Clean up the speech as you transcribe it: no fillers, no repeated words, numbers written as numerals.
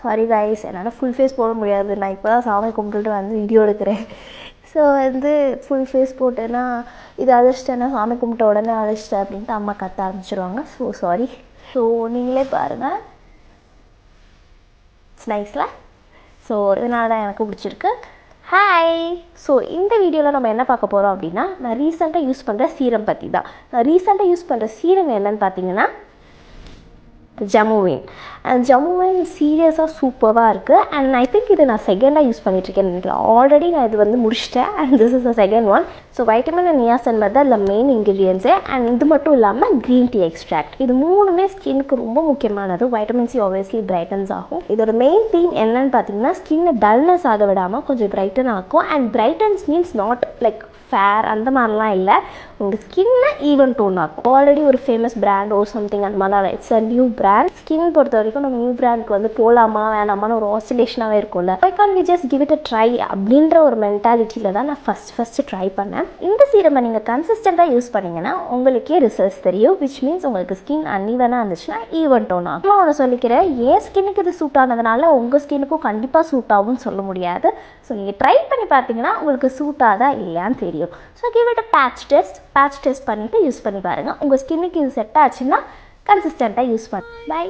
Sorry guys, என்னால் full face போட முடியாது. நான் இப்போ தான் சாமி கும்பிட்டுட்டு வந்து வீடியோ எடுக்கிறேன். ஸோ வந்து ஃபுல் ஃபேஸ் போட்டேன்னா இது அழைச்சிட்டேன்னா சாமி கும்பிட்ட உடனே அழைச்சிட்டேன் அப்படின்ட்டு அம்மா கத்த ஆரம்பிச்சிருவாங்க. So sorry. ஸோ நீங்களே பாருங்கள், இட்ஸ் நைஸில். ஸோ இதனால தான் எனக்கு பிடிச்சிருக்கு. ஹாய். ஸோ இந்த வீடியோவில் நம்ம என்ன பார்க்க போகிறோம் அப்படின்னா, நான் ரீசெண்டாக யூஸ் பண்ணுற சீரம் பற்றி தான். நான் ரீசெண்டாக யூஸ் பண்ணுற சீரம் என்னன்னு பார்த்தீங்கன்னா ஜமுவின். அண்ட் ஜமுவின் சீரியஸாக சூப்பராக இருக்குது. அண்ட் ஐ திங்க் இது நான் செகண்டாக யூஸ் பண்ணிகிட்ருக்கேன் நினைக்கிறேன். ஆல்ரெடி நான் இது வந்து முடிச்சிட்டேன். And this is the second one. So vitamin and niacin தான் இல்லை மெயின் இன்க்ரீடியன்ஸே. அண்ட் இது மட்டும் இல்லாமல் க்ரீன் டீ எக்ஸ்ட்ராக்ட். இது மூணுமே ஸ்கின்னுக்கு ரொம்ப முக்கியமானது. வைட்டமின் சி ஆப்வியஸ்லி பிரைட்டன்ஸ் ஆகும். இதோட மெயின் தீம் என்னன்னு பார்த்தீங்கன்னா, ஸ்கின்னை டல்னஸ் ஆக விடாமல் கொஞ்சம் பிரைட்டன் ஆக்கும். And brightness means not like fair அந்த மாதிரிலாம் இல்லை, உங்கள் ஸ்கின்னை ஈவன் டோன் ஆகும். ஆல்ரெடி ஒரு ஃபேமஸ் பிராண்ட் ஓ சம்திங் அந்த மாதிரி it's a new brand. Skin பொறுத்த வரைக்கும் நம்ம நியூ பிராண்டுக்கு வந்து போகலாமா வேணாமான்னு ஒரு ஆசிலேஷனாகவே இருக்கும்ல. I can we just give it a try அப்படின்ற ஒரு மென்டாலிட்டியில் தான் நான் ஃபஸ்ட்டு ட்ரை பண்ணேன். இந்த சீரமை நீங்கள் கன்சிஸ்டண்ட்டாக யூஸ் பண்ணிங்கன்னா உங்களுக்கே ரிசல்ட்ஸ் தெரியும். விச் மீன்ஸ் உங்களுக்கு ஸ்கின் அன்இவனாக இருந்துச்சுன்னா ஈவன் டோன் ஆகும். நான் ஒன்று சொல்லிக்கிறேன், ஏன் ஸ்கின்னுக்கு இது சூட் ஆனதுனால உங்கள் ஸ்கின்னுக்கும் கண்டிப்பாக சூட் ஆகும்னு சொல்ல முடியாது. ஸோ நீங்கள் ட்ரை பண்ணி பார்த்தீங்கன்னா உங்களுக்கு சூட் ஆகுதா இல்லையான்னு தெரியும். So give it a patch test பண்ணிவிட்டு யூஸ் பண்ணி பாருங்கள். உங்கள் ஸ்கின்னுக்கு இது செட் ஆச்சுன்னா கன்சிஸ்டண்ட்டாக யூஸ் பண்ணு. பை.